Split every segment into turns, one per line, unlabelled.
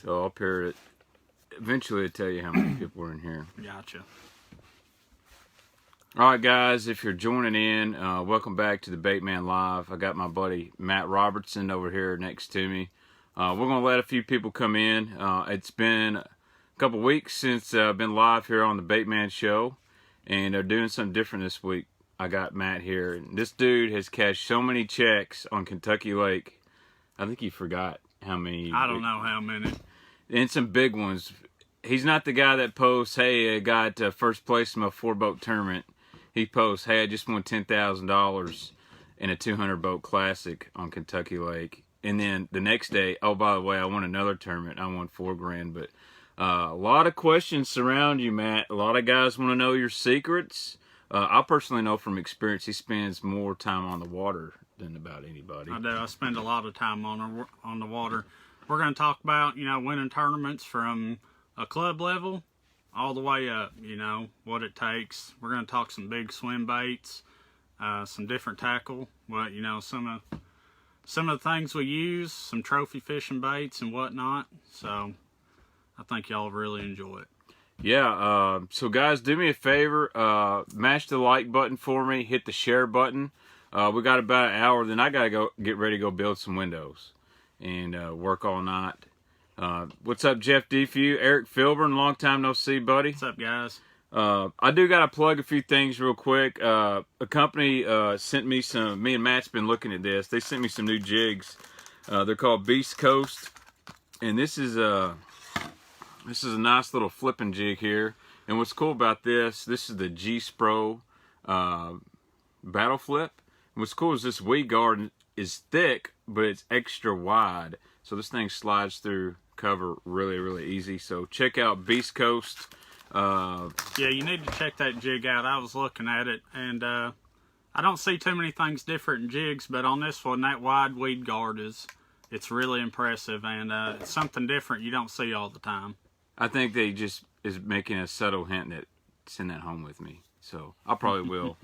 So up here, eventually I'll tell you how many people are in here.
Gotcha.
All right, guys, if you're joining in, welcome back to the Baitman Live. I got my buddy Matt Robertson over here next to me. We're going to let a few people come in. It's been a couple weeks since I've been live here on the Baitman Show, and they're doing something different this week. I got Matt here, and this dude has cashed so many checks on Kentucky Lake. I think he forgot how many.
I don't know how many.
And some big ones. He's not the guy that posts, hey, I got first place in my 4-boat tournament. He posts, hey, I just won $10,000 in a 200-boat classic on Kentucky Lake. And then the next day, oh, by the way, I won another tournament. I won $4,000. But a lot of questions surround you, Matt. A lot of guys want to know your secrets. I personally know from experience he spends more time on the water than about anybody.
I do. I spend a lot of time on the water. We're going to talk about, winning tournaments from a club level all the way up, what it takes. We're going to talk some big swim baits, some different tackle, some of the things we use, some trophy fishing baits and whatnot. So I think y'all really enjoy it.
Yeah, so guys, do me a favor, mash the like button for me, hit the share button. We got about an hour, then I got to go get ready to go build some windows and work all night. What's up, Jeff Defew? Eric Filburn, long time no see, buddy.
What's up, guys?
I do got to plug a few things real quick. A company sent me me and Matt's been looking at this. They sent me some new jigs. They're called Beast Coast. And this is a nice little flipping jig here. And what's cool about this is the G-Spro Battle Flip. And what's cool is this weed guard is thick, but it's extra wide. So this thing slides through cover really, really easy. So check out Beast Coast.
Yeah, you need to check that jig out. I was looking at it, and I don't see too many things different in jigs, but on this one, that wide weed guard it's really impressive, and it's something different you don't see all the time.
I think they just is making a subtle hint that send that home with me. So I probably will.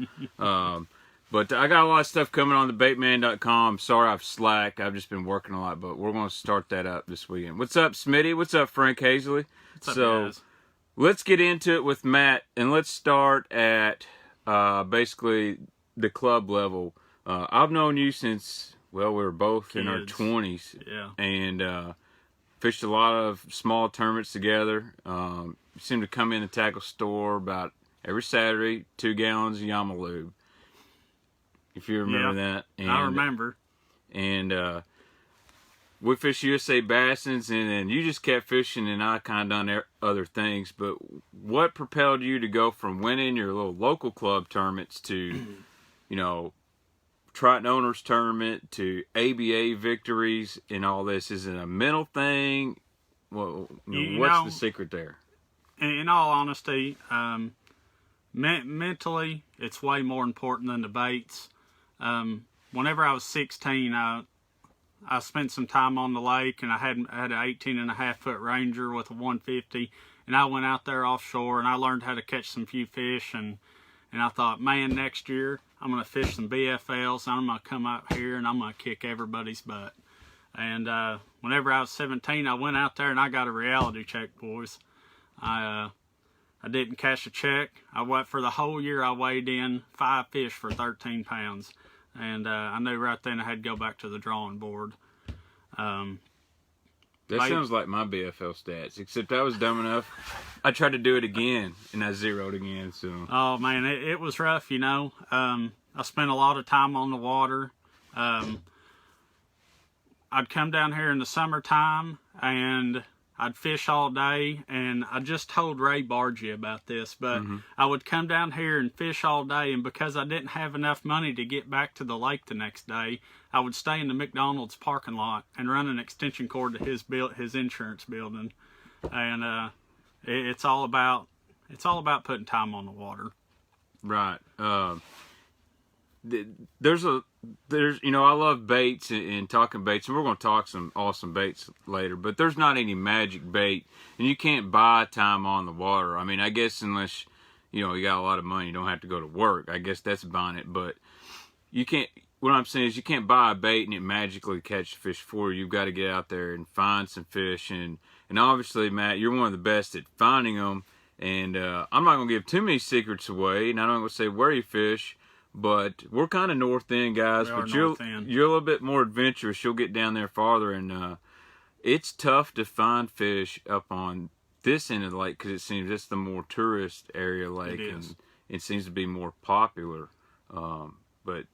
But I got a lot of stuff coming on the baitman.com. Sorry I've slacked. I've just been working a lot, but we're going to start that up this weekend. What's up, Smitty? What's up, Frank Hazley?
What's up, guys?
Let's get into it with Matt, and let's start at basically the club level. I've known you since, we were both in our 20s.
Yeah.
And fished a lot of small tournaments together. You seem to come in the tackle store about every Saturday, 2 gallons of Yamalube. If you remember that. And,
I remember.
And we fished USA Bassins, and then you just kept fishing, and I kind of done other things. But what propelled you to go from winning your little local club tournaments to, Triton Owners Tournament to ABA victories and all this? Is it a mental thing? Well, what's the secret there?
In all honesty, mentally, it's way more important than the baits. Whenever I was 16, I spent some time on the lake, and I had an 18.5-foot Ranger with a 150, and I went out there offshore, and I learned how to catch some few fish, and I thought, man, next year I'm going to fish some BFLs, and I'm going to come out here, and I'm going to kick everybody's butt. And whenever I was 17, I went out there, and I got a reality check, boys. I didn't cash a check. For the whole year, I weighed in 5 fish for 13 pounds. And I knew right then I had to go back to the drawing board.
That sounds like my BFL stats, except I was dumb enough. I tried to do it again, and I zeroed again. So.
Oh, man, it was rough, I spent a lot of time on the water. I'd come down here in the summertime, and I'd fish all day, and I just told Ray Bargy about this, but I would come down here and fish all day, and because I didn't have enough money to get back to the lake the next day, I would stay in the McDonald's parking lot and run an extension cord to his insurance building, and it's all about putting time on the water.
Right. There's I love baits and talking baits, and we're going to talk some awesome baits later, but there's not any magic bait, and you can't buy time on the water. I mean, I guess unless you got a lot of money, you don't have to go to work. I guess that's buying it, but you can't. what I'm saying is you can't buy a bait and it magically catch the fish for you. You've got to get out there and find some fish. And obviously, Matt, you're one of the best at finding them. And I'm not going to give too many secrets away, and I'm not going to say where you fish, but we're kind of north end guys. But you're a little bit more adventurous. You'll get down there farther, and it's tough to find fish up on this end of the lake because it seems it's the more tourist area lake, and it seems to be more popular. But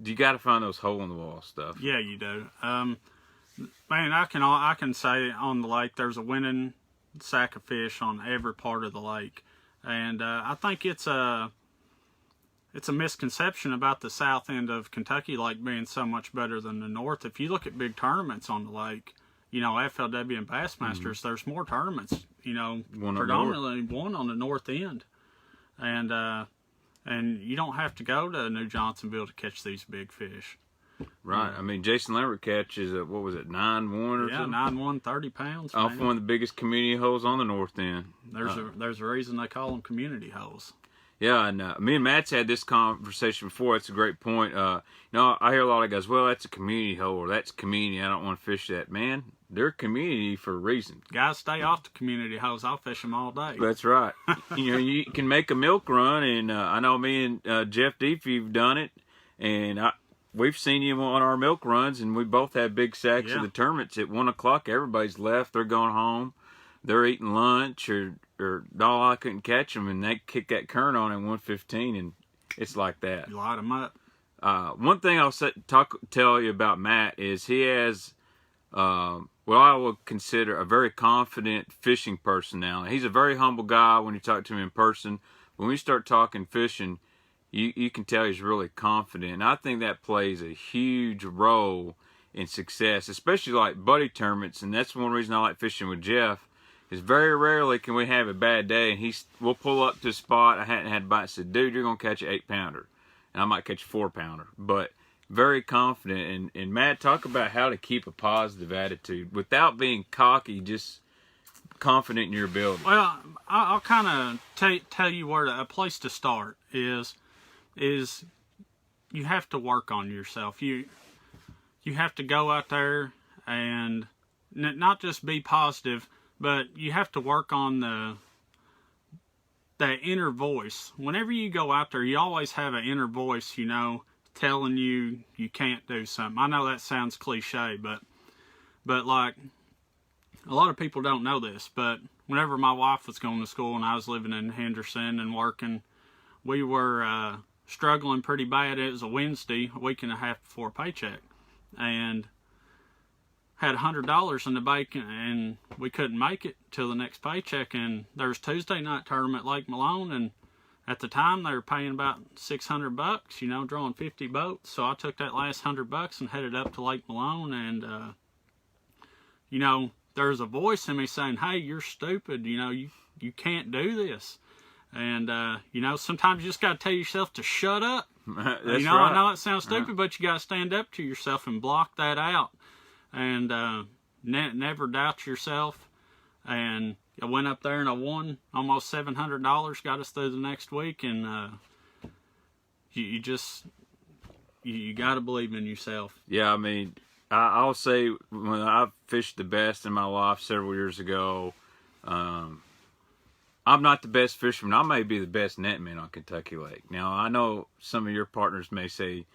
you got to find those hole in the wall stuff.
Yeah, you do. Man, I can say on the lake there's a winning sack of fish on every part of the lake, and I think it's a misconception about the south end of Kentucky Lake being so much better than the north. If you look at big tournaments on the lake, you know, FLW and Bassmasters, there's more tournaments, you know, predominantly one on the north end, and you don't have to go to New Johnsonville to catch these big fish.
Right. I mean, Jason Lambert catches, what was it, 9-1 or something?
Yeah, 9-1, 30 pounds.
Off one of the biggest community holes on the north end.
There's a reason they call them community holes.
Yeah, and me and Matt's had this conversation before. It's a great point. You know, I hear a lot of guys, well, that's a community hole, or that's community. I don't want to fish that. Man, they're community for a reason.
Guys, stay off the community holes. I'll fish them all day.
That's right. You know, you can make a milk run, and I know me and Jeff Deefy have done it, and we've seen you on our milk runs, and we both have big sacks of the tournaments. At 1 o'clock, everybody's left. They're going home. They're eating lunch, or no, I couldn't catch them, and they kick that current on at 1:15, and it's like that.
You light them up.
One thing I'll tell you about Matt is he has what I would consider a very confident fishing personality. He's a very humble guy when you talk to him in person. When we start talking fishing, you can tell he's really confident. And I think that plays a huge role in success, especially like buddy tournaments. And that's one reason I like fishing with Jeff, is very rarely can we have a bad day and we'll pull up to a spot I hadn't had a bite and said, dude, you're going to catch an 8-pounder. And I might catch a 4-pounder. But very confident. And Matt, talk about how to keep a positive attitude without being cocky, just confident in your ability.
Well, I'll kind of tell you where a place to start is you have to work on yourself. You have to go out there and not just be positive, but you have to work on that inner voice. Whenever you go out there, you always have an inner voice, you know, telling you can't do something. I know that sounds cliche, but like a lot of people don't know this, but whenever my wife was going to school and I was living in Henderson and working, we were struggling pretty bad. It was a Wednesday, a week and a half before paycheck, and had $100 in the bank, and we couldn't make it till the next paycheck. And there was Tuesday night tournament at Lake Malone, and at the time they were paying about $600, you know, drawing 50 boats. So I took that last $100 and headed up to Lake Malone, and you know, there's a voice in me saying, hey, you're stupid, you know, you can't do this. And you know, sometimes you just got to tell yourself to shut up.
That's
you know,
right.
I know it sounds stupid, but you got to stand up to yourself and block that out. And never doubt yourself. And I went up there and I won almost $700, got us through the next week. And you got to believe in yourself.
Yeah, I mean, I'll say when I fished the best in my life several years ago, I'm not the best fisherman. I may be the best netman on Kentucky Lake. Now, I know some of your partners may say,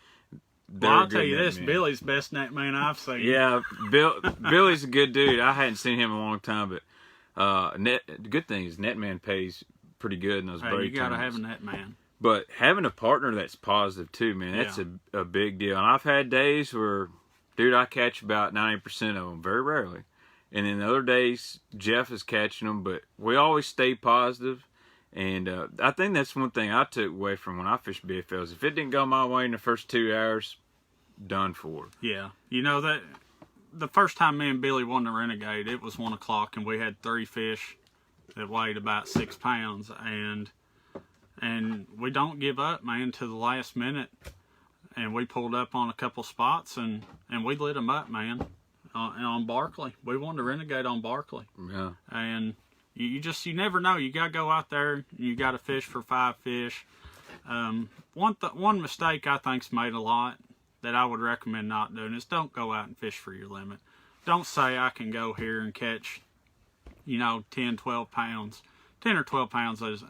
well, I'll tell you this, Billy's best netman I've seen.
Yeah, Billy's a good dude. I hadn't seen him in a long time, but the good thing is netman pays pretty good in those break
you got to have
tournaments.
a netman.
But having a partner that's positive too, man, that's a big deal. And I've had days where, dude, I catch about 90% of them, very rarely. And then the other days, Jeff is catching them, but we always stay positive. And I think that's one thing I took away from when I fished BFLs. If it didn't go my way in the first 2 hours, done for.
Yeah. You know, that the first time me and Billy won the Renegade, it was 1 o'clock, and we had 3 fish that weighed about 6 pounds. And we don't give up, man, to the last minute. And we pulled up on a couple spots, and we lit them up, man, on Barkley. We won the Renegade on Barkley.
Yeah.
And you never know. You got to go out there. You got to fish for 5 fish. One mistake I think's made a lot that I would recommend not doing is don't go out and fish for your limit. Don't say I can go here and catch, 10, 12 pounds. 10 or 12 pounds is,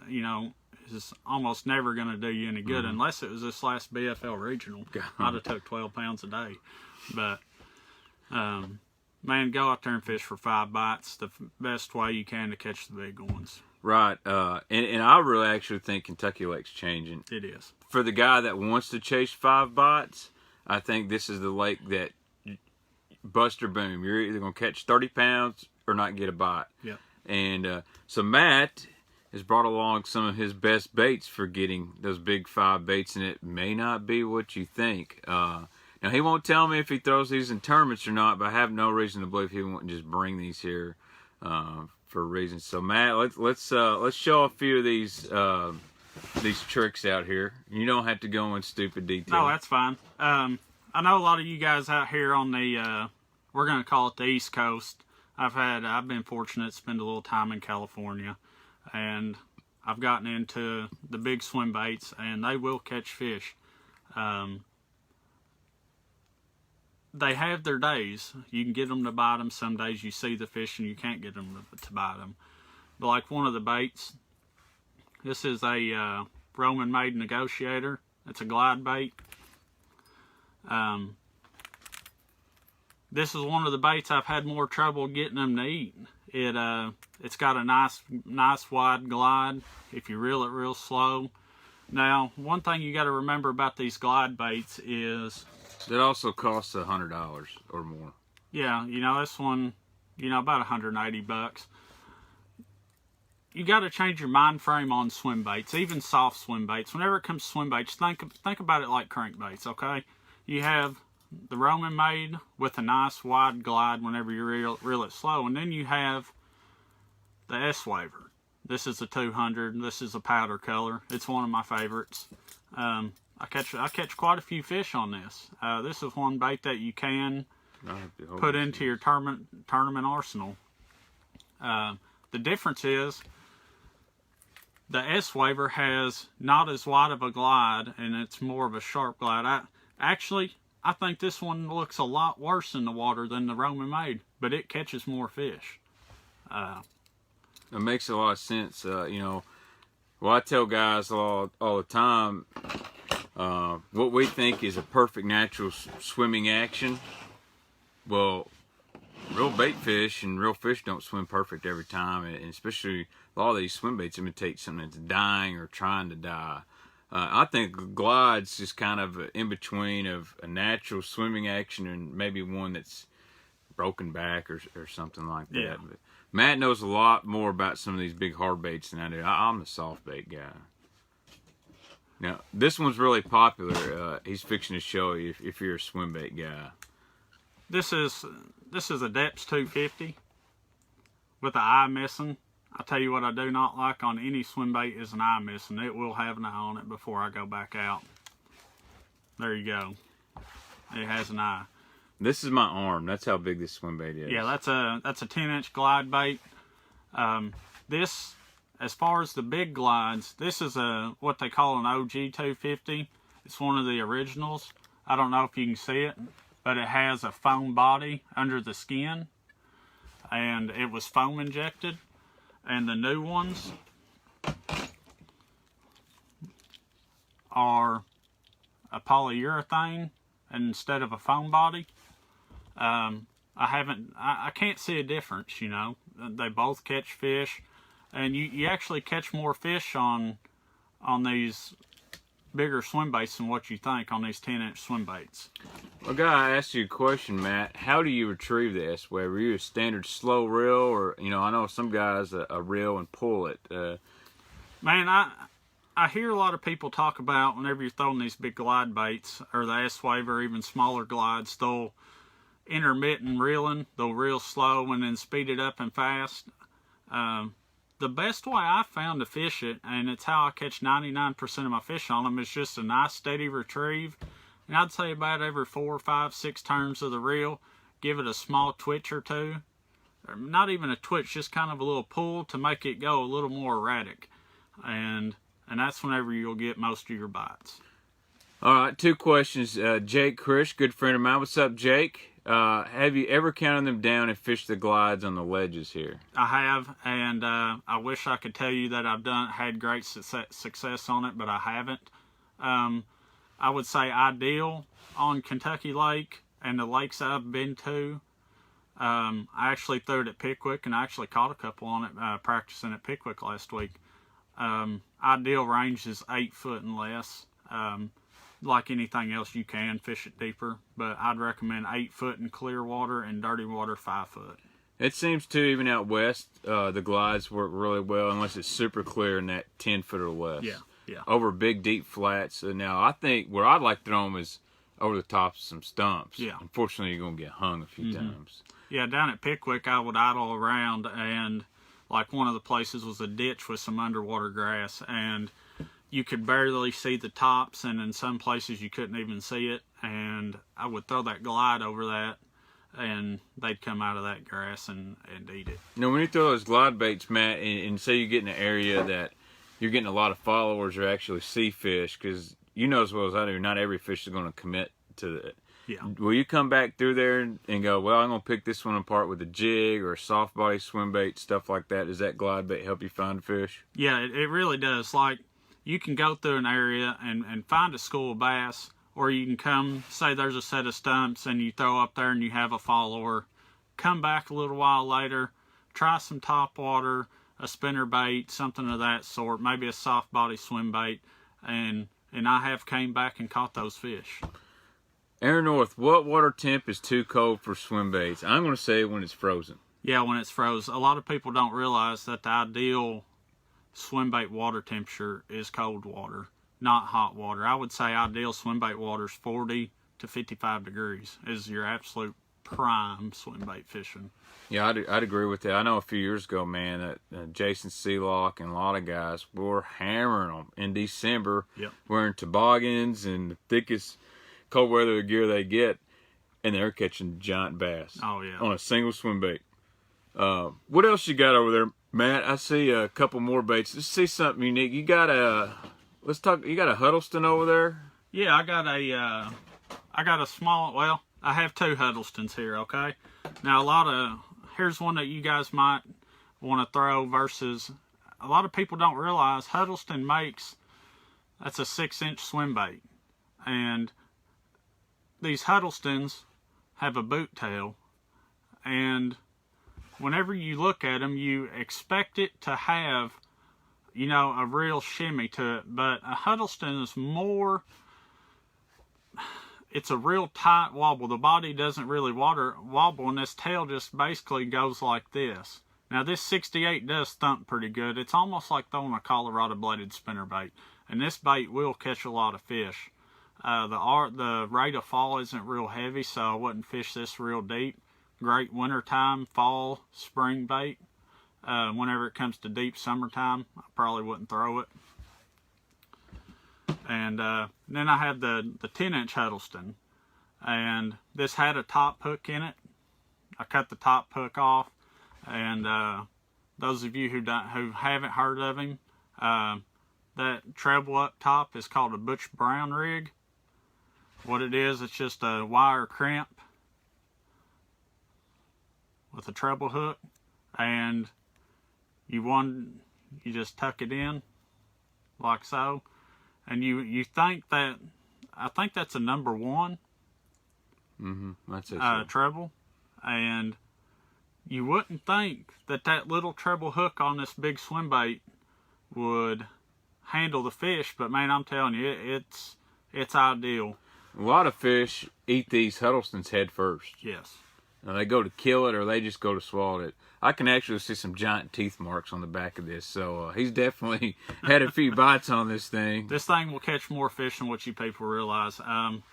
is almost never going to do you any good unless it was this last BFL regional. I'd have took 12 pounds a day. But, man, go out there and fish for 5 bites. The best way you can to catch the big ones.
Right. And I really actually think Kentucky Lake's changing.
It is.
For the guy that wants to chase 5 bites, I think this is the lake that bust or boom. You're either going to catch 30 pounds or not get a bite.
Yeah.
And so Matt has brought along some of his best baits for getting those big 5 baits, and it may not be what you think. Now, he won't tell me if he throws these in tournaments or not, but I have no reason to believe he won't just bring these here for a reason. So, Matt, let's show a few of these tricks out here. You don't have to go in stupid detail.
No, that's fine. I know a lot of you guys out here on the, we're going to call it the East Coast. I've been fortunate to spend a little time in California, and I've gotten into the big swim baits, and they will catch fish. They have their days. You can get them to bite them. Some days you see the fish and you can't get them to bite them. But like one of the baits, this is a Roman made negotiator. It's a glide bait. This is one of the baits I've had more trouble getting them to eat. It's got a nice wide glide if you reel it real slow. Now, one thing you got to remember about these glide baits is
it also costs $100 or more.
Yeah, this one, about $180. You got to change your mind frame on swim baits, even soft swim baits. Whenever it comes to swim baits, think about it like crankbaits, okay? You have the Roman made with a nice wide glide whenever you reel it slow, and then you have the S-Waver. This is a 200. This is a powder color. It's one of my favorites. I catch quite a few fish on this. This is one bait that you can put into your tournament arsenal. The difference is the S-Waver has not as wide of a glide, and it's more of a sharp glide. I think this one looks a lot worse in the water than the Roman made, but it catches more fish.
It makes a lot of sense. Well, I tell guys all the time, what we think is a perfect natural swimming action, well, real bait fish and real fish don't swim perfect every time, and especially a lot of these swim baits imitate something that's dying or trying to die. I think glide's just kind of in between of a natural swimming action and maybe one that's broken back or something like that.
Yeah.
But Matt knows a lot more about some of these big hard baits than I do. I'm the soft bait guy. Now, this one's really popular. He's fixing to show you if you're a swim bait guy.
This is a Depths 250 with the eye missing. I'll tell you what I do not like on any swim bait is an eye missing. It will have an eye on it before I go back out. There you go. It has an eye.
This is my arm. That's how big this swim bait is.
Yeah, that's a 10-inch glide bait. This, as far as the big glides, this is what they call an OG 250. It's one of the originals. I don't know if you can see it, but it has a foam body under the skin, and it was foam injected. And the new ones are a polyurethane instead of a foam body. I can't see a difference, They both catch fish, and you actually catch more fish on these bigger swim baits than what you think on these 10-inch swim baits.
Well, guy, I asked you a question, Matt. How do you retrieve the S-Wave? Are you a standard slow reel, or I know some guys a reel and pull it.
Man, I hear a lot of people talk about whenever you're throwing these big glide baits or the S-Wave or even smaller glides, they'll intermittent reeling. They'll reel slow and then speed it up and fast. The best way I found to fish it, and it's how I catch 99% of my fish on them, is just a nice steady retrieve. And I'd say about every 4, 5, 6 turns of the reel, give it a small twitch or two. Or not even a twitch, just kind of a little pull to make it go a little more erratic. And that's whenever you'll get most of your bites.
All right, two questions. Jake Krish, good friend of mine. What's up, Jake? Have you ever counted them down and fished the glides on the ledges here?
I have, and I wish I could tell you that I've had great success on it, but I haven't. I would say ideal on Kentucky Lake and the lakes I've been to. I actually threw it at Pickwick, and I actually caught a couple on it practicing at Pickwick last week. Ideal range is 8 foot and less. Like anything else, you can fish it deeper, but I'd recommend 8 foot in clear water and dirty water 5 foot.
It seems to, even out west, the glides work really well unless it's super clear in that 10 foot or less.
Yeah.
Over big, deep flats. Now, I think where I'd like to throw them is over the tops of some stumps.
Yeah.
Unfortunately, you're going to get hung a few times.
Yeah, down at Pickwick, I would idle around, and like one of the places was a ditch with some underwater grass, and you could barely see the tops, and in some places you couldn't even see it, and I would throw that glide over that, and they'd come out of that grass and eat it.
Now, when you throw those glide baits, Matt, and say you get in an area that you're getting a lot of followers or actually see fish, because you know as well as I do, not every fish is going to commit to it.
Yeah.
Will you come back through there and go, well, I'm going to pick this one apart with a jig or a soft body swim bait, stuff like that? Does that glide bait help you find fish?
Yeah, it really does. Like, you can go through an area and find a school of bass, or you can come, say there's a set of stumps and you throw up there and you have a follower. Come back a little while later, try some top water, a spinner bait, something of that sort, maybe a soft body swim bait, and I have came back and caught those fish.
Aaron North, what water temp is too cold for swim baits? I'm going to say when it's frozen.
Yeah, when it's frozen. A lot of people don't realize that the ideal swim bait water temperature is cold water, not hot water. I would say ideal swim bait water is 40 to 55 degrees is your absolute prime swim bait fishing.
Yeah, I'd agree with that. I know a few years ago, man, Jason Sealock and a lot of guys were hammering them in December, wearing toboggans and the thickest cold weather gear they get, and they're catching giant bass.
Oh, yeah.
On a single swim bait. What else you got over there, Matt? I see a couple more baits. Let's see something unique. You got you got a Huddleston over there?
Yeah, I got a small, well, I have 2 Huddlestons here, okay? Now, here's one that you guys might want to throw versus, a lot of people don't realize Huddleston that's a 6-inch swim bait. And these Huddlestons have a boot tail, and whenever you look at them, you expect it to have, a real shimmy to it, but a Huddleston is more, it's a real tight wobble. The body doesn't really wobble, and this tail just basically goes like this. Now, this 68 does thump pretty good. It's almost like throwing a Colorado bladed spinnerbait, and this bait will catch a lot of fish. The rate of fall isn't real heavy, so I wouldn't fish this real deep. Great wintertime, fall, spring bait. Whenever it comes to deep summertime, I probably wouldn't throw it. And then I have the 10-inch Huddleston, and this had a top hook in it. I cut the top hook off, and those of you who haven't heard of him, that treble up top is called a Butch Brown rig. What it is, it's just a wire crimp with a treble hook, and you just tuck it in like so, and you think that, I think that's a number 1
that's it,
treble, and you wouldn't think that little treble hook on this big swim bait would handle the fish, but man, I'm telling you, it's ideal.
A lot of fish eat these Huddlestons head first.
Yes.
Now, they go to kill it or they just go to swallow it. I can actually see some giant teeth marks on the back of this, so he's definitely had a few bites on this thing.
This thing will catch more fish than what you people realize. Man,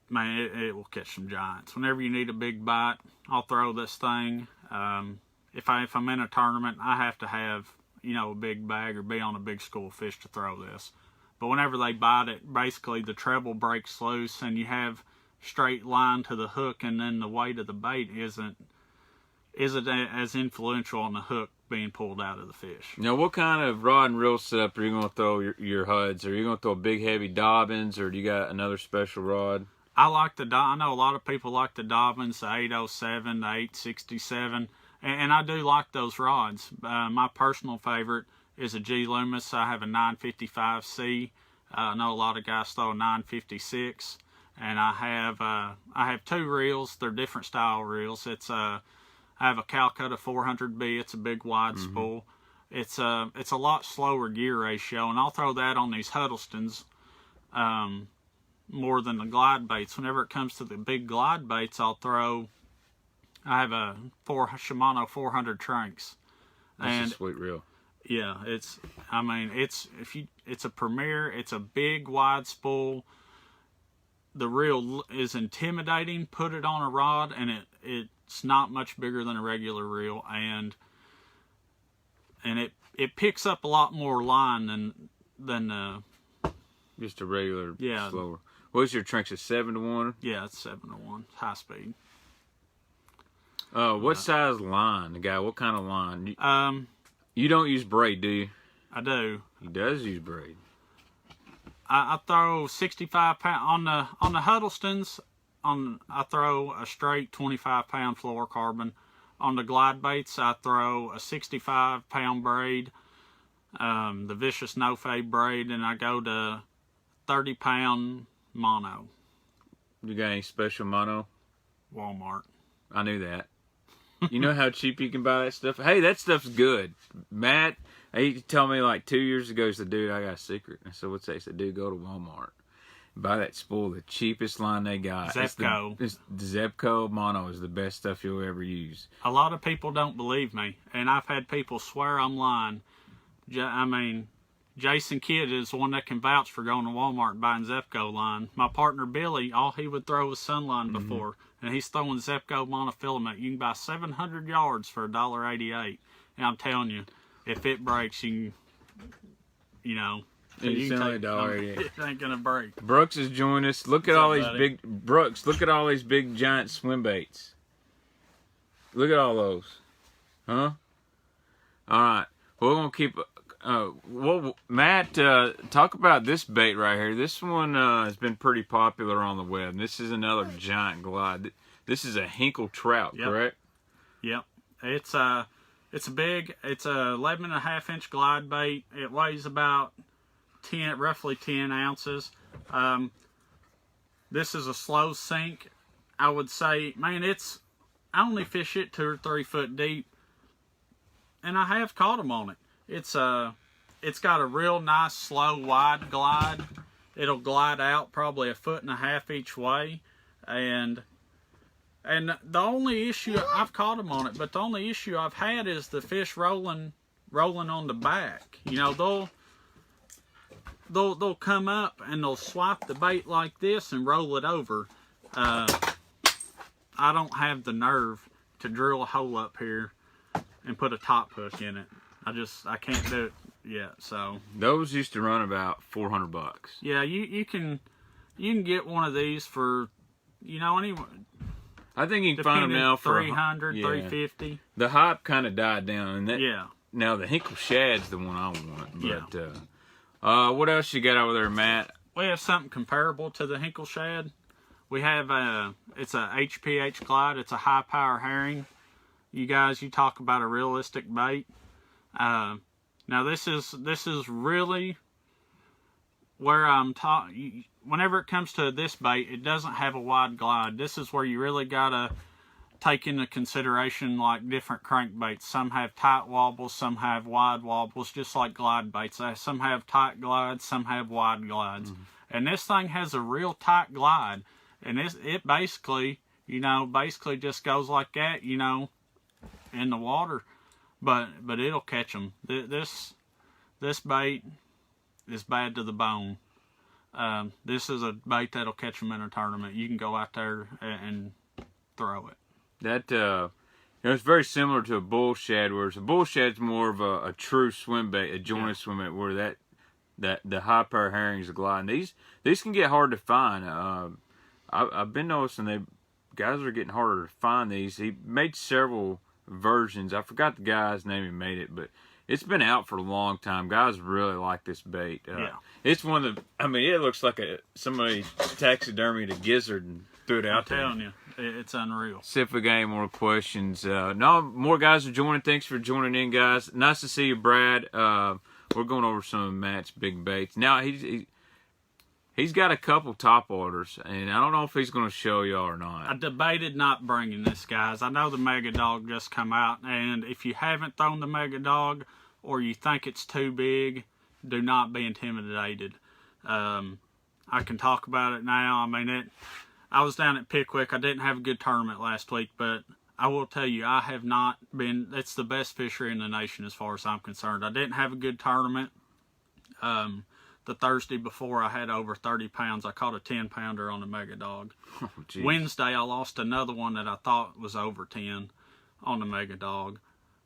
it will catch some giants. Whenever you need a big bite, I'll throw this thing. If I'm in a tournament, I have to have, a big bag or be on a big school of fish to throw this. But whenever they bite it, basically the treble breaks loose and you have straight line to the hook, and then the weight of the bait isn't as influential on the hook being pulled out of the fish.
Now, what kind of rod and reel setup are you going to throw your HUDs? Are you going to throw a big heavy Dobbins, or do you got another special rod?
I know a lot of people like the Dobbins, the 807, the 867, and I do like those rods. My personal favorite is a G Loomis. I have a 955C. I know a lot of guys throw a 956, and I have two reels. They're different style reels. I have a Calcutta 400B. It's a big wide spool. It's a lot slower gear ratio, and I'll throw that on these Huddlestons more than the glide baits. Whenever it comes to the big glide baits, I have a Shimano 400 Tranks.
That's a sweet reel.
Yeah, it's a Premier. It's a big wide spool. The reel is intimidating. Put it on a rod, and it's not much bigger than a regular reel, and it picks up a lot more line than
just a regular slower. What's your Tranks, a 7-to-1?
Yeah, it's 7-to-1, high speed.
What size line, the guy? What kind of line? You don't use braid, do you?
I do.
He does use braid.
I throw 65 pound on the Huddlestons. I throw a straight 25-pound fluorocarbon. On the glide baits, I throw a 65-pound braid, the Vicious No Fade braid, and I go to 30-pound mono.
You got any special mono?
Walmart.
I knew that. You know how cheap you can buy that stuff? Hey, that stuff's good. Matt, he told me like 2 years ago, he said, dude, I got a secret. I said, what's that? He said, dude, go to Walmart. Buy that spool, the cheapest line they got.
Zepco.
The Zepco mono is the best stuff you'll ever use.
A lot of people don't believe me, and I've had people swear I'm lying. Jason Kidd is the one that can vouch for going to Walmart and buying Zepco line. My partner Billy, all he would throw was Sunline before, and he's throwing Zepco monofilament. You can buy 700 yards for $1.88, and I'm telling you, if it breaks, you can
It's only $1.88.
It ain't gonna break.
Brooks has joined us. Look at all these big Brooks. Look at all these big giant swim baits. Look at all those, huh? All right, we're gonna keep. Matt, talk about this bait right here. This one has been pretty popular on the web. And this is another giant glide. This is a Hinkle Trout, correct?
Yep. It's a 11.5-inch glide bait. It weighs about roughly 10 ounces. This is a slow sink. I would say, man, I only fish it 2 or 3 foot deep, and I have caught them on it. It's got a real nice slow wide glide. It'll glide out probably 1.5 foot each way, and the only issue, I've caught them on it, but the only issue I've had is the fish rolling on the back. They'll come up and they'll swipe the bait like this and roll it over. I don't have the nerve to drill a hole up here and put a top hook in it. I can't do it yet. So
those used to run about $400.
Yeah, you can get one of these for
I think you can find them now for
$300, $350.
The hype kind of died down, and
yeah.
Now the Hinkle Shad's the one I want. But what else you got over there, Matt?
We have something comparable to the Hinkle Shad. We have it's a HPH glide. It's a high power herring. You talk about a realistic bait. Now this is really where I'm talking. Whenever it comes to this bait, it doesn't have a wide glide. This is where you really gotta take into consideration like different crankbaits. Some have tight wobbles, some have wide wobbles, just like glide baits. Some have tight glides, some have wide glides. And this thing has a real tight glide, and it basically just goes like that, in the water. But it'll catch them. This bait is bad to the bone. This is a bait that'll catch them in a tournament. You can go out there and throw it.
That it's very similar to a bull shad, whereas a bull shad's more of a true swim bait, a jointed swim bait, where the high power herrings are gliding. These can get hard to find. I've been noticing guys are getting harder to find these. He made several versions. I forgot the guy's name who made it, but it's been out for a long time. Guys really like this bait.
Yeah.
It's one of the, I mean, it looks like somebody taxidermied a gizzard and threw it out there.
I'm telling you, it's unreal.
See if we got any more questions. No, more guys are joining. Thanks for joining in, guys. Nice to see you, Brad. We're going over some of Matt's big baits. Now, he's got a couple top orders, and I don't know if he's going to show y'all or not.
I debated not bringing this, guys. I know the Mega Dog just come out, and if you haven't thrown the Mega Dog or you think it's too big, do not be intimidated. I can talk about it now. I mean, I was down at Pickwick. I didn't have a good tournament last week, but I will tell you, I have not been, it's the best fishery in the nation as far as I'm concerned. I didn't have a good tournament. The Thursday before, I had over 30 pounds. I caught a 10-pounder on the Mega Dog.
Oh,
Wednesday, I lost another one that I thought was over 10 on the Mega Dog.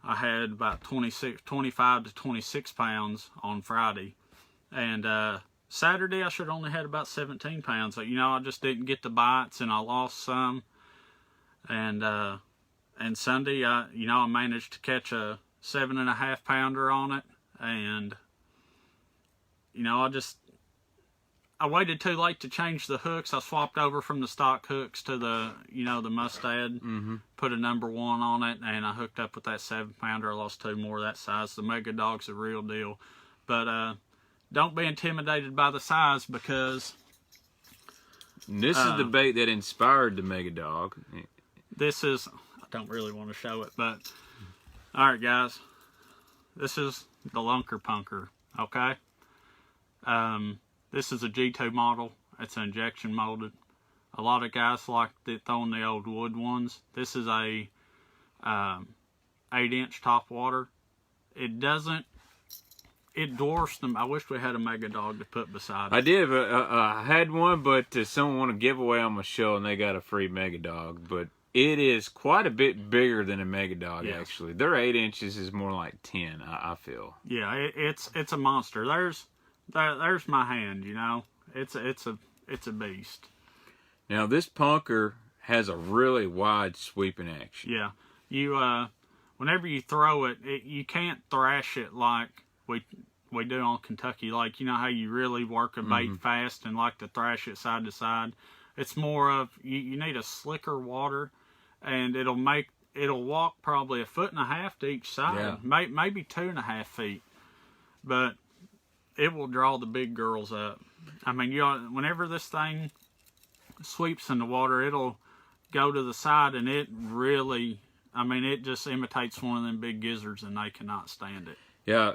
I had about 25 to 26 pounds on Friday. And Saturday, I should have only had about 17 pounds. So, you know, I just didn't get the bites, and I lost some. And Sunday, I managed to catch a 7.5-pounder on it. And you know, I waited too late to change the hooks. I swapped over from the stock hooks to the Mustad, put a number 1 on it, and I hooked up with that 7-pounder. I lost 2 more of that size. The Mega Dog's a real deal. But don't be intimidated by the size, because
this is the bait that inspired the Mega Dog.
This is, I don't really want to show it, but alright guys, this is the Lunker Punker, okay? This is a G2 model. It's an injection molded. A lot of guys like throwing the old wood ones. This is a 8-inch top water. It dwarfs them. I wish we had a Mega Dog to put beside it.
I did, but I had one, but someone wanted to give away on my show, and they got a free Mega Dog. But it is quite a bit bigger than a Mega Dog, actually. Their 8 inches is more like 10, I feel.
Yeah, it's a monster. There's my hand, you know. It's a beast.
Now this punker has a really wide sweeping action.
Yeah, you whenever you throw it, you can't thrash it like we do on Kentucky. Like, you know how you really work a bait fast and like to thrash it side to side. It's more of you need a slicker water, and it'll walk probably 1.5 feet to each side, maybe 2.5 feet, but it will draw the big girls up. I mean, whenever this thing sweeps in the water, it'll go to the side, and it really, I mean, it just imitates one of them big gizzards, and they cannot stand it.
Yeah,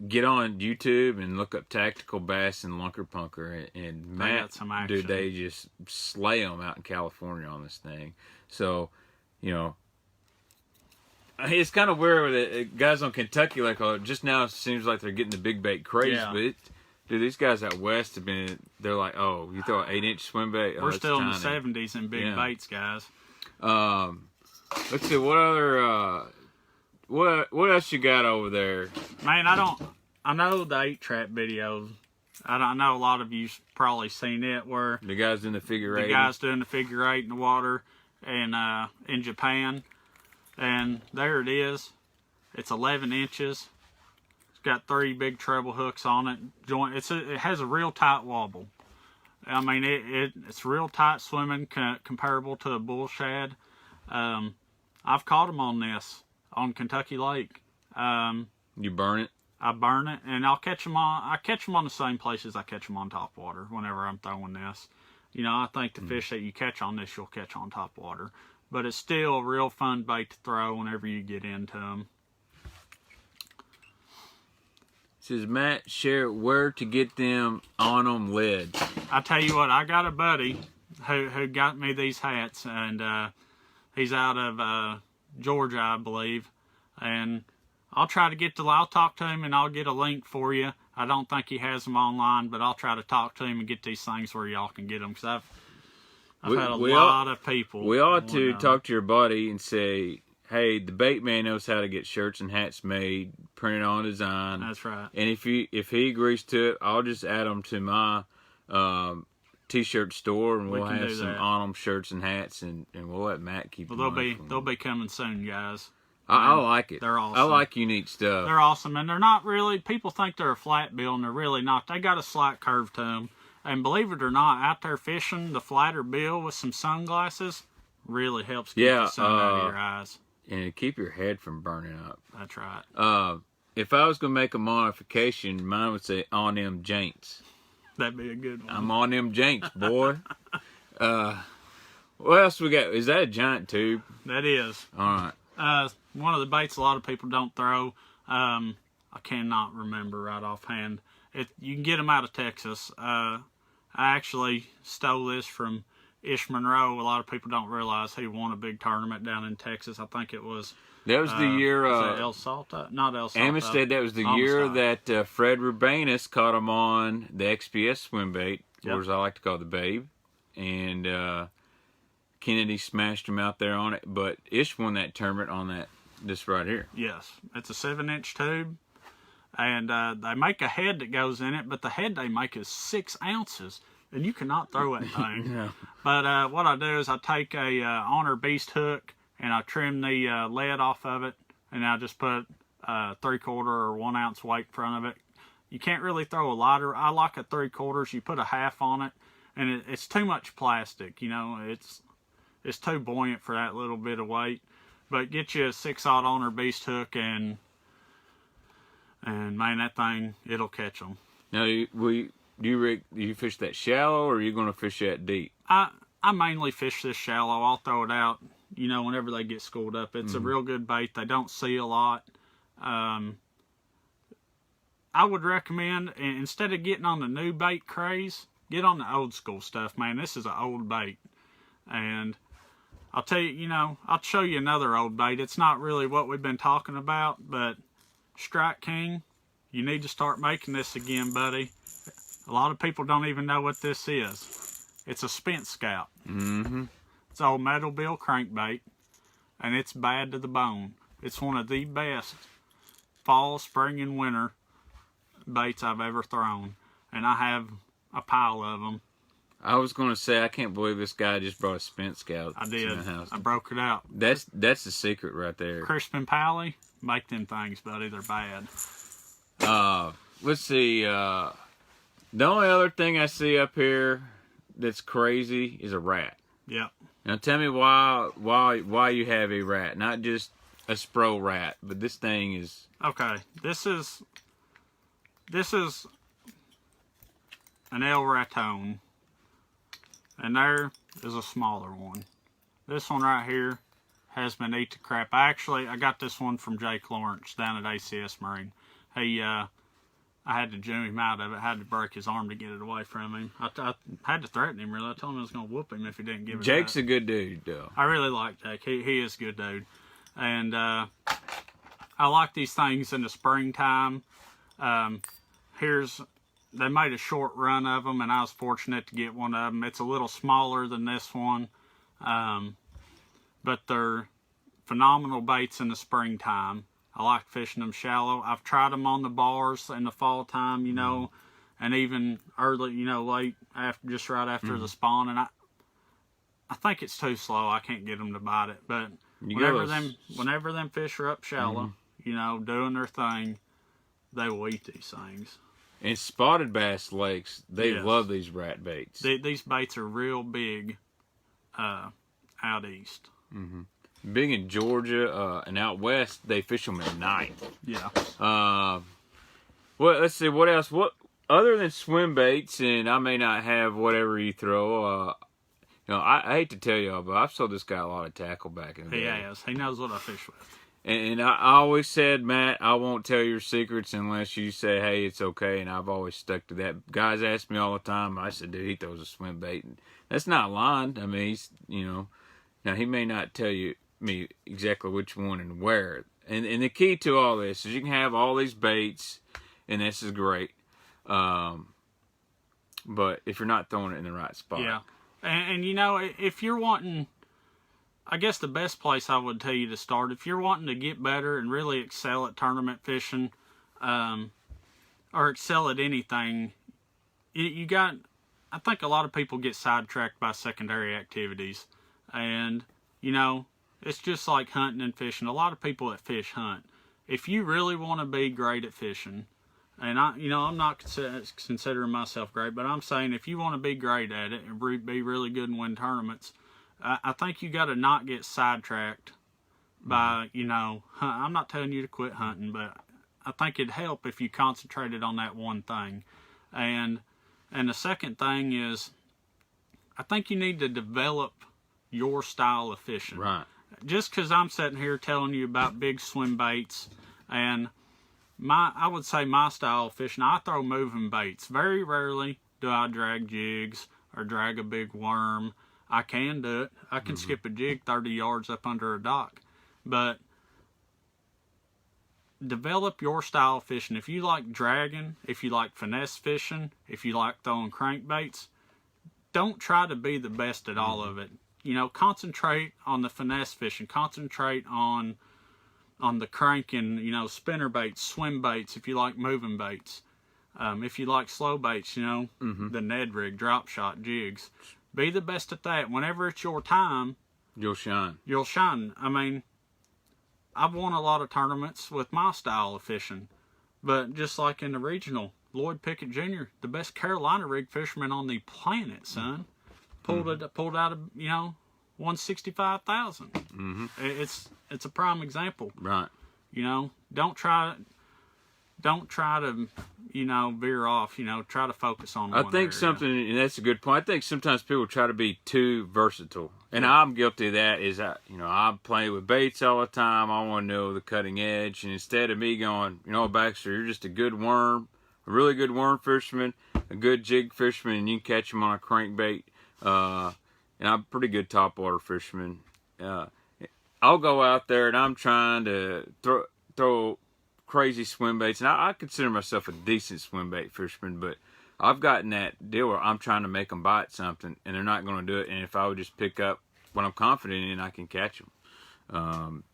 get on YouTube and look up Tactical Bass and Lunker Punker, and Matt, dude, they just slay them out in California on this thing. So, you know, it's kind of weird with guys on Kentucky, like, just now it seems like they're getting the big bait craze, but dude, these guys out west have been, they're like, oh, you throw an 8-inch swim bait?
We're still in the 70s in big baits, guys.
Let's see, what other, what else you got over there?
Man, I know the 8-trap videos. I know a lot of you've probably seen it, where
the guys doing the figure 8.
The guys doing the figure 8 in the water, and in Japan. And there it is. It's 11 inches. It's got 3 big treble hooks on it. It has a real tight wobble. I mean, it's real tight swimming, comparable to a bull shad. I've caught them on this on Kentucky Lake.
You burn it?
I burn it, and I catch them on the same places I catch them on top water whenever I'm throwing this. You know, I think the fish that you catch on this, you'll catch on top water. But it's still a real fun bait to throw whenever you get into them.
Says Matt, share where to get them on them lids.
I tell you what, I got a buddy who got me these hats, and he's out of Georgia, I believe. And I'll talk to him, and I'll get a link for you. I don't think he has them online, but I'll try to talk to him and get these things where y'all can get them, because I've had a lot of people.
We ought to talk to your buddy and say, hey, the Baitman knows how to get shirts and hats made, printed on design.
That's right.
And if he agrees to it, I'll just add them to my t-shirt store, and we'll have some on them shirts and hats, and we'll let Matt keep them.
They'll be coming soon, guys.
I like it.
They're awesome.
I like unique stuff.
They're awesome, and they're not really, people think they're a flat bill, and they're really not. They got a slight curve to them. And believe it or not, out there fishing, the flatter bill with some sunglasses really helps keep the sun out of your eyes.
And keep your head from burning up.
That's right.
If I was going to make a modification, mine would say on them Jaints.
That'd be a good one.
I'm on them Jaints, boy. What else we got? Is that a giant tube?
That is.
All right.
One of the baits a lot of people don't throw. I cannot remember right offhand. You can get them out of Texas. I actually stole this from Ish Monroe. A lot of people don't realize he won a big tournament down in Texas. I think it was.
That was the year.
Was it El Salto? Not El Salto.
Amistad. That was the year that Fred Rubanus caught him on the XPS Swimbait, or as I like to call the Babe, and Kennedy smashed him out there on it. But Ish won that tournament on this right here.
Yes, it's a 7-inch tube, and they make a head that goes in it, but the head they make is 6 ounces. And you cannot throw that thing.
No.
But what I do is I take a Honor Beast hook and I trim the lead off of it, and I just put 3/4 or 1 ounce weight in front of it. You can't really throw a lighter. I like a 3/4. You put a half on it, and it's too much plastic. You know, it's too buoyant for that little bit of weight. But get you a 6/0 Honor Beast hook, and man, that thing, it'll catch them.
Now, do you fish that shallow, or are you going to fish that deep?
I mainly fish this shallow. I'll throw it out, you know, whenever they get schooled up. It's a real good bait. They don't see a lot. I would recommend, instead of getting on the new bait craze, get on the old school stuff, man. This is an old bait. And I'll tell you, you know, I'll show you another old bait. It's not really what we've been talking about, but Strike King, you need to start making this again, buddy. A lot of people don't even know what this is. It's a spent scout.
Mm-hmm.
It's an old metal bill crankbait, and it's bad to the bone. It's one of the best fall, spring, and winter baits I've ever thrown, and I have a pile of them.
I was going to say, I can't believe this guy just brought a spent scout.
I did.
To the house.
I broke it out.
That's the secret right there.
Crisp and Pally, make them things, buddy. They're bad.
Let's see. The only other thing I see up here that's crazy is a rat.
Yep.
Now tell me why you have a rat, not just a spro rat, but this thing is.
Okay, this is an El Raton, and there is a smaller one. This one right here has been eat to crap. I got this one from Jake Lawrence down at ACS Marine. I had to zoom him out of it. I had to break his arm to get it away from him. I had to threaten him, really. I told him I was going to whoop him if he didn't give it
Jake's
up.
a good dude, though.
I really like Jake. He is a good dude. And I like these things in the springtime. They made a short run of them, and I was fortunate to get one of them. It's a little smaller than this one, but they're phenomenal baits in the springtime. I like fishing them shallow. I've tried them on the bars in the fall time, you know, and even early, you know, late, just right after the spawn. And I think it's too slow. I can't get them to bite it. But whenever them fish are up shallow, you know, doing their thing, they will eat these things.
And spotted bass lakes, they love these rat baits.
These baits are real big out east.
Mm-hmm. Big in Georgia and out west, they fish them at night.
Yeah.
Well, let's see, what else? What other than swim baits, and I may not have whatever you throw. You know, I hate to tell y'all, but I've sold this guy a lot of tackle back in the day.
He has. He knows what I fish with.
And I always said, Matt, I won't tell your secrets unless you say, hey, it's okay. And I've always stuck to that. Guys ask me all the time. I said, dude, he throws a swim bait. And that's not lying. I mean, he's, you know, now he may not tell me exactly which one and where. And the key to all this is you can have all these baits, and this is great. But if you're not throwing it in the right spot.
Yeah. And you know, if you're wanting, I guess the best place I would tell you to start, if you're wanting to get better and really excel at tournament fishing, or excel at anything, you got, I think a lot of people get sidetracked by secondary activities. And, you know, It's just like hunting and fishing. A lot of people that fish hunt. If you really want to be great at fishing, and I'm not considering myself great, but I'm saying if you want to be great at it and be really good and win tournaments, I think you got to not get sidetracked by, I'm not telling you to quit hunting, but I think it'd help if you concentrated on that one thing. And the second thing is, I think you need to develop your style of fishing.
Right.
Just because I'm sitting here telling you about big swim baits, and I would say my style of fishing, I throw moving baits. Very rarely do I drag jigs or drag a big worm. I can do it. I can skip a jig 30 yards up under a dock. But develop your style of fishing. If you like dragging, if you like finesse fishing, if you like throwing crankbaits, don't try to be the best at all of it. Concentrate on the finesse fishing. Concentrate on the cranking, spinner baits, swim baits, if you like moving baits. If you like slow baits, the Ned rig, drop shot, jigs. Be the best at that. Whenever it's your time,
you'll shine.
You'll shine. I mean, I've won a lot of tournaments with my style of fishing. But just like in the regional, Lloyd Pickett Jr., the best Carolina rig fisherman on the planet, son. Pulled out of 165,000. It's a prime example.
Right.
Don't try to veer off. Try to focus on one area.
Something, and that's a good point. I think sometimes people try to be too versatile, and I'm guilty of that. I play with baits all the time. I want to know the cutting edge, and instead of me going, Baxter, you're just a good worm, a really good worm fisherman, a good jig fisherman, and you can catch them on a crankbait. And I'm a pretty good topwater fisherman. I'll go out there and I'm trying to throw crazy swim baits, and I consider myself a decent swim bait fisherman, but I've gotten that deal where I'm trying to make them bite something, and they're not going to do it. And if I would just pick up what I'm confident in, I can catch them.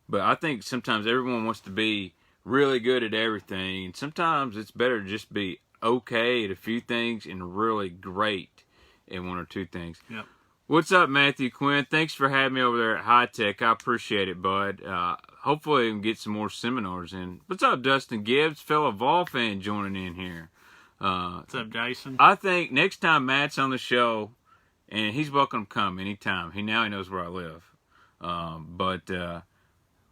But I think sometimes everyone wants to be really good at everything, and sometimes it's better to just be okay at a few things and really great in one or two things.
Yep.
What's up, Matthew Quinn? Thanks for having me over there at High Tech. I appreciate it, bud. Hopefully we can get some more seminars in. What's up, Dustin Gibbs? Fellow Vol fan joining in here.
What's up, Jason?
I think next time Matt's on the show, and he's welcome to come anytime. He knows where I live. But you're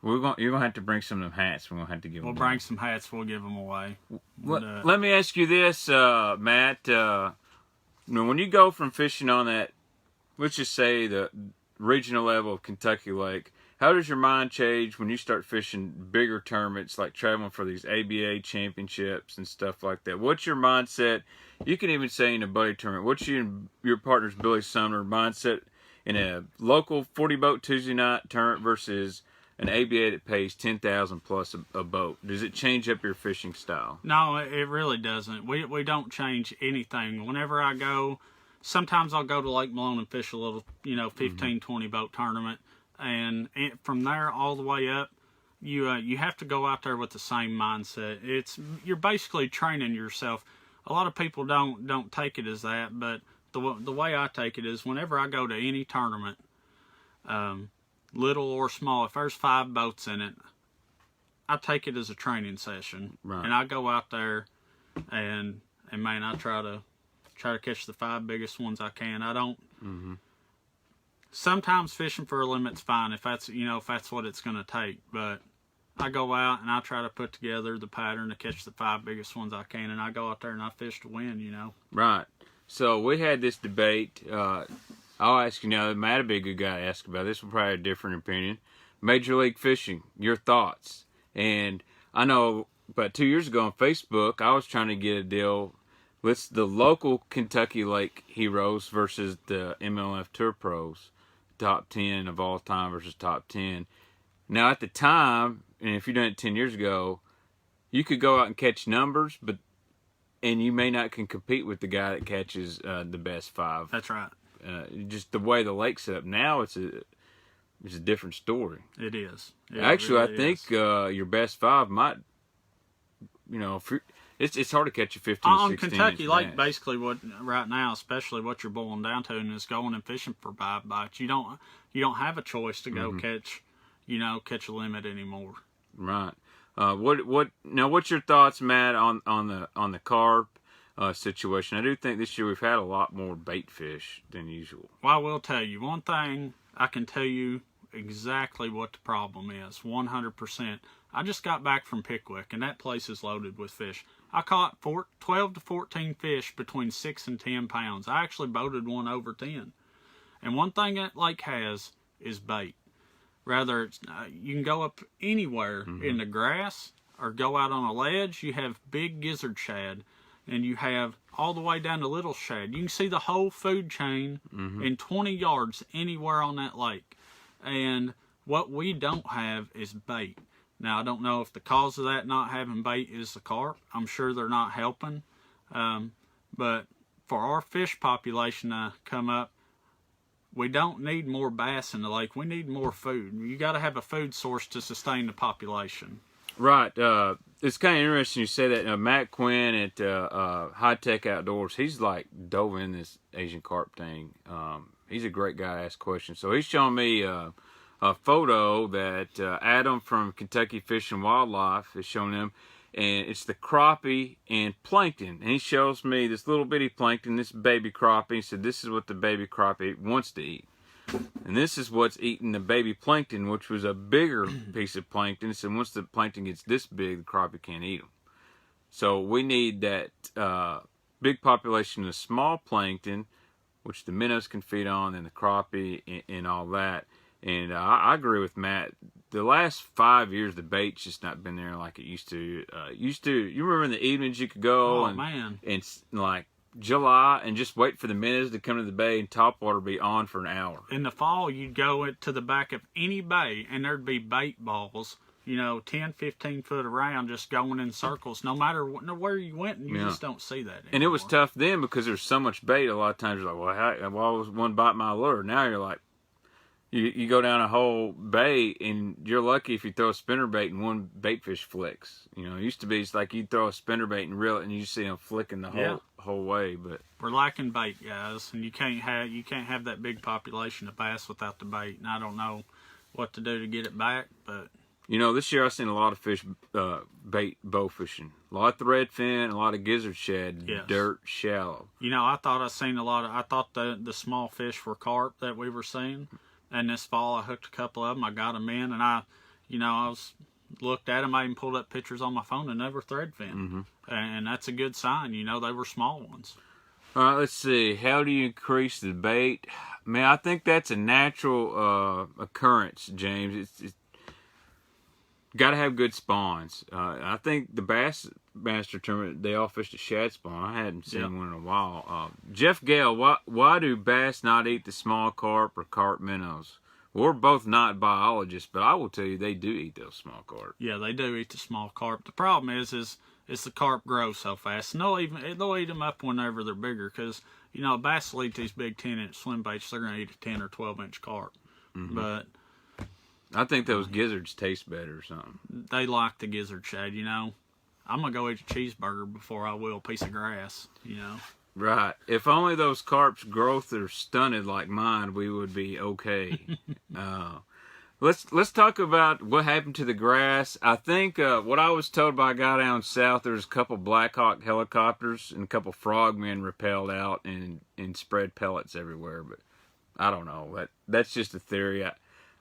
gonna have to bring some of them hats. We're gonna have to give.
We'll bring some hats. We'll give them away.
Let me ask you this, Matt. When you go from fishing on that, let's just say the regional level of Kentucky Lake, how does your mind change when you start fishing bigger tournaments, like traveling for these ABA championships and stuff like that? What's your mindset? You can even say in a buddy tournament. What's your partner's Billy Sumner mindset in a local 40-boat Tuesday night tournament versus an ABA that pays $10,000 plus a boat? Does it change up your fishing style?
No, it really doesn't. We don't change anything. Whenever I go, sometimes I'll go to Lake Malone and fish a little, 15, 20 boat tournament, and from there all the way up, you have to go out there with the same mindset. You're basically training yourself. A lot of people don't take it as that, but the way I take it is whenever I go to any tournament, little or small, if there's 5 boats in it, I take it as a training session.
Right.
And I go out there and man, I try to catch the 5 biggest ones I can. I don't. Sometimes fishing for a limit's fine if that's what it's going to take. But I go out and I try to put together the pattern to catch the 5 biggest ones I can, and I go out there and I fish to win.
Right. So we had this debate. I'll ask you now. Matt would be a good guy to ask about this. We'll probably have a different opinion. Major League Fishing. Your thoughts? And I know about 2 years ago on Facebook, I was trying to get a deal. It's the local Kentucky Lake heroes versus the MLF Tour Pros, top 10 of all time versus top 10. Now, at the time, and if you done it 10 years ago, you could go out and catch numbers, and you may not can compete with the guy that catches the best 5.
That's right.
Just the way the lake's set up now, it's a different story.
It is.
Actually, really I think your best 5 might, it's hard to catch a 15,
On
16
Kentucky
inch
Lake,
bass.
basically what right now, especially what you're boiling down to, and is going and fishing for 5 bites. You don't have a choice to go catch a limit anymore.
Right. What's your thoughts, Matt, on the carp situation? I do think this year we've had a lot more bait fish than usual.
Well, I will tell you one thing. I can tell you exactly what the problem is, 100%. I just got back from Pickwick, and that place is loaded with fish. I caught 12 to 14 fish between 6 and 10 pounds. I actually boated one over 10. And one thing that lake has is bait. Rather, it's, you can go up anywhere in the grass or go out on a ledge. You have big gizzard shad, and you have all the way down to little shad. You can see the whole food chain in 20 yards anywhere on that lake. And what we don't have is bait. Now, I don't know if the cause of that not having bait is the carp. I'm sure they're not helping. But for our fish population to come up, we don't need more bass in the lake. We need more food. You got to have a food source to sustain the population.
Right. It's kind of interesting you say that. Matt Quinn at High Tech Outdoors, he's like dove in this Asian carp thing. He's a great guy to ask questions. So he's showing me a photo that Adam from Kentucky Fish and Wildlife is showing him, and it's the crappie and plankton. And he shows me this little bitty plankton, this baby crappie. He said, this is what the baby crappie wants to eat. And this is what's eating the baby plankton, which was a bigger piece of plankton. So once the plankton gets this big, the crappie can't eat them. So we need that big population of small plankton, which the minnows can feed on, and the crappie and all that. And I agree with Matt. The last 5 years, the bait's just not been there like it used to. You remember in the evenings you could go and like July and just wait for the minnows to come to the bay and topwater be on for an hour.
In the fall, you'd go to the back of any bay and there'd be bait balls, 10, 15 foot around, just going in circles. No matter where you went, and you just don't see that anymore.
And it was tough then because there's so much bait. A lot of times you're like, well, why was one bite my lure? Now you're like, you go down a whole bay and you're lucky if you throw a spinnerbait and one bait fish flicks. It used to be it's like you'd throw a spinnerbait and reel it and you see them flicking the whole way. But
we're lacking bait, guys, and you can't have that big population of bass without the bait. And I don't know what to do to get it back, but
this year I've seen a lot of fish bait bow fishing. A lot of threadfin, a lot of gizzard shad, dirt shallow.
I thought I seen a lot of. I thought the small fish were carp that we were seeing. And this fall, I hooked a couple of them. I got them in, and I looked at them. I even pulled up pictures on my phone, and they were threadfin. And that's a good sign. They were small ones.
All right, let's see. How do you increase the bait? Man, I think that's a natural occurrence, James. It's got to have good spawns. I think the Bass Master Tournament, they all fished a shad spawn. I hadn't seen one in a while. Jeff Gale, why do bass not eat the small carp or carp minnows? We're both not biologists, but I will tell you they do eat those small carp.
Yeah, they do eat the small carp. The problem is the carp grow so fast. And they'll eat them up whenever they're bigger because, bass will eat these big 10-inch swim baits. They're going to eat a 10 or 12-inch carp. But
I think those gizzards taste better or something.
They like the gizzard shad, I'm going to go eat a cheeseburger before I will a piece of grass,
Right. If only those carp's growth are stunted like mine, we would be okay. Let's talk about what happened to the grass. I think what I was told by a guy down south, there's a couple Black Hawk helicopters and a couple frogmen rappelled out and spread pellets everywhere. But I don't know. That's just a theory.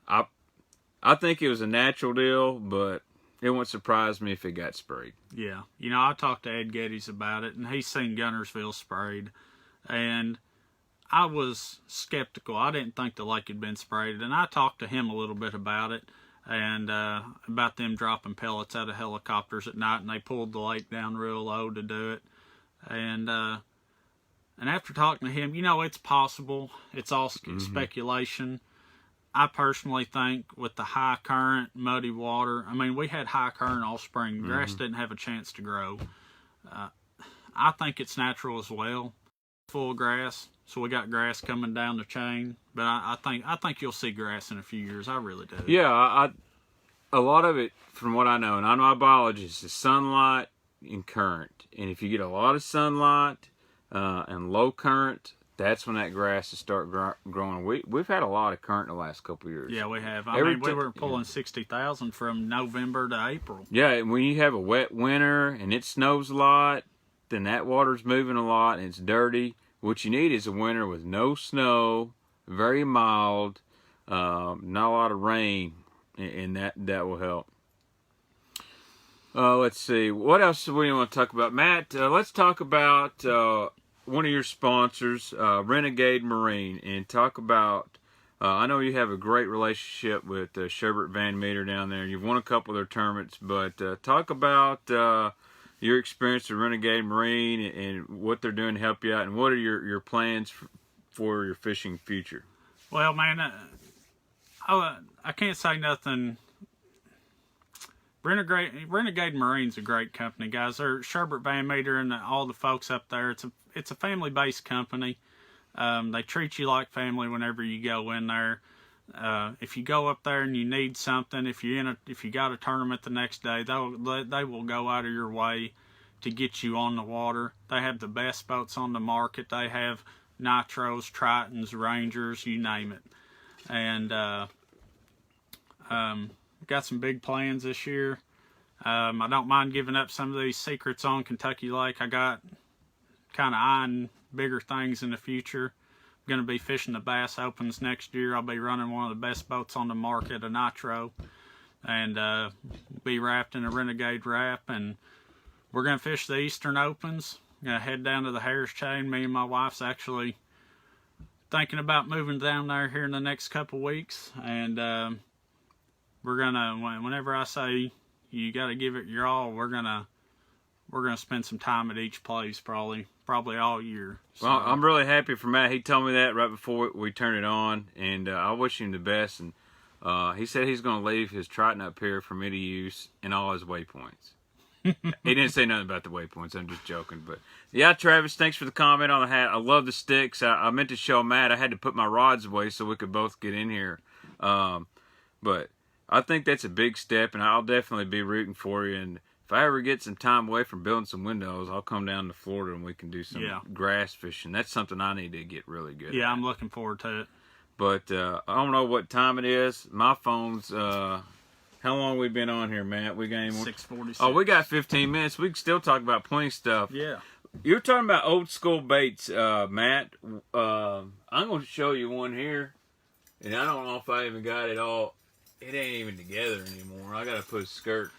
I think it was a natural deal, but it wouldn't surprise me if it got sprayed.
Yeah. I talked to Ed Geddes about it, and he's seen Gunnersville sprayed. And I was skeptical. I didn't think the lake had been sprayed. And I talked to him a little bit about it, and about them dropping pellets out of helicopters at night, and they pulled the lake down real low to do it. And after talking to him, it's possible. It's all speculation. I personally think with the high current, muddy water, we had high current all spring. Grass didn't have a chance to grow. I think it's natural as well. Full grass, so we got grass coming down the chain. But I think you'll see grass in a few years. I really do.
Yeah, a lot of it, from what I know, and I'm not a biologist, is sunlight, in current. And if you get a lot of sunlight and low current, that's when that grass will start growing. We've had a lot of current in the last couple of years.
Yeah, we have. I mean, we were pulling 60,000 from November to April.
Yeah, when you have a wet winter and it snows a lot, then that water's moving a lot and it's dirty. What you need is a winter with no snow, very mild, not a lot of rain, and that will help. Let's see. What else do we want to talk about? Matt, let's talk about one of your sponsors, Renegade Marine, and talk about, I know you have a great relationship with Sherbert Van Meter down there. You've won a couple of their tournaments, but talk about your experience with Renegade Marine and what they're doing to help you out, and what are your plans for your fishing future?
Well, man, I can't say nothing. Renegade Marine's a great company, guys. They're Sherbert Van Meter and all the folks up there. It's a family-based company. They treat you like family whenever you go in there. If you go up there and you need something, if you got a tournament the next day, they will go out of your way to get you on the water. They have the best boats on the market. They have Nitros, Tritons, Rangers, you name it. And got some big plans this year. I don't mind giving up some of these secrets on Kentucky Lake. I got kind of eyeing bigger things in the future. I'm going to be fishing the Bass Opens next year. I'll be running one of the best boats on the market, a Nitro, and be wrapped in a Renegade wrap. And we're going to fish the Eastern Opens. I'm going to head down to the Harris Chain. Me and my wife's actually thinking about moving down there here in the next couple weeks. And we're gonna, whenever I say you got to give it your all, we're gonna spend some time at each place, probably all year. So,
well, I'm really happy for Matt. He told me that right before we turned it on, and I wish him the best. And he said he's going to leave his Triton up here for me to use in all his waypoints. He didn't say nothing about the waypoints. I'm just joking. But yeah, Travis, thanks for the comment on the hat. I love the sticks. I meant to show Matt. I had to put my rods away so we could both get in here. But I think that's a big step, and I'll definitely be rooting for you. And if I ever get some time away from building some windows, I'll come down to Florida and we can do some grass fishing. That's something I need to get really good at.
Yeah, I'm looking forward to it.
But I don't know what time it is. My phone's, how long we been on here, Matt? We got any more?
6:46.
Oh, we got 15 minutes. We can still talk about plenty of stuff.
Yeah.
You're talking about old school baits, Matt. I'm going to show you one here. And I don't know if I even got it all. It ain't even together anymore. I got to put a skirt.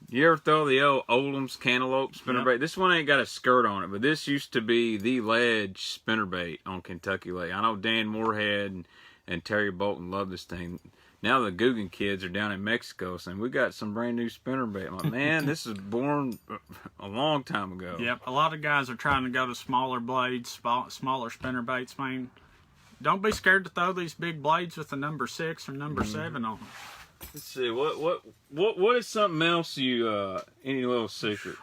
You ever throw the old Olam's cantaloupe spinnerbait? This one ain't got a skirt on it, but this used to be the ledge spinnerbait on Kentucky Lake. I know Dan Moorhead and Terry Bolton love this thing. Now the Guggen kids are down in Mexico saying, we got some brand new spinnerbait. I'm like, man, this was born a long time ago.
Yep, a lot of guys are trying to go to smaller blades, smaller spinnerbaits, man. Don't be scared to throw these big blades with the number 6 or number 7 on them.
Let's see, what is something else you, any little secret?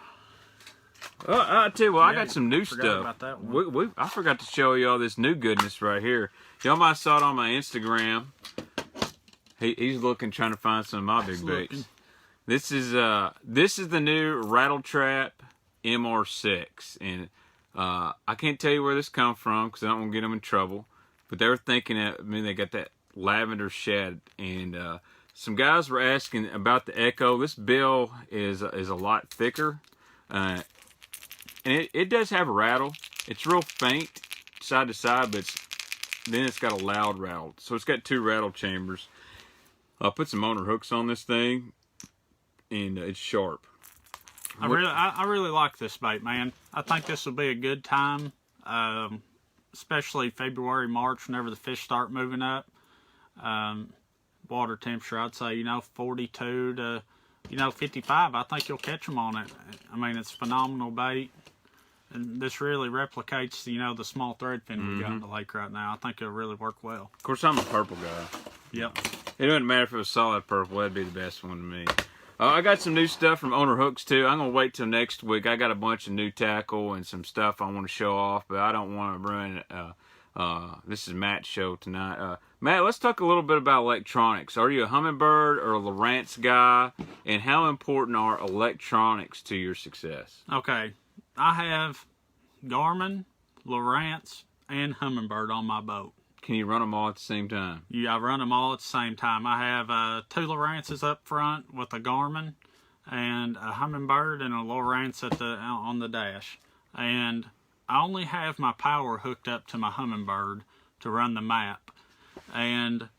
Well, I tell you what, I got some new stuff.
About that one.
I forgot to show you all this new goodness right here. Y'all might have saw it on my Instagram. He's looking, trying to find some of my big baits. This is the new Rattle Trap MR6, and I can't tell you where this come from because I don't want to get them in trouble. But they were thinking, they got that lavender shad, and some guys were asking about the Echo. This bill is a lot thicker, and it does have a rattle. It's real faint side to side, but then it's got a loud rattle. So it's got 2 rattle chambers. I'll put some owner hooks on this thing, and it's sharp.
I really like this bait, man. I think this will be a good time, especially February, March, whenever the fish start moving up. Water temperature, I'd say, 42 to, 55. I think you'll catch them on it. I mean, it's a phenomenal bait. And this really replicates, the small thread fin we got in the lake right now. I think it'll really work well.
Of course, I'm a purple guy.
Yep.
It wouldn't matter if it was solid purple. That'd be the best one to me. I got some new stuff from Owner Hooks, too. I'm going to wait till next week. I got a bunch of new tackle and some stuff I want to show off, but I don't want to ruin This is Matt's show tonight. Matt, let's talk a little bit about electronics. Are you a Humminbird or a Lowrance guy? And how important are electronics to your success?
Okay, I have Garmin, Lowrance, and Humminbird on my boat.
Can you run them all at the same time?
Yeah, I run them all at the same time. I have 2 Lowrances up front with a Garmin, and a Humminbird and a Lowrance on the dash. And I only have my power hooked up to my Humminbird to run the map. And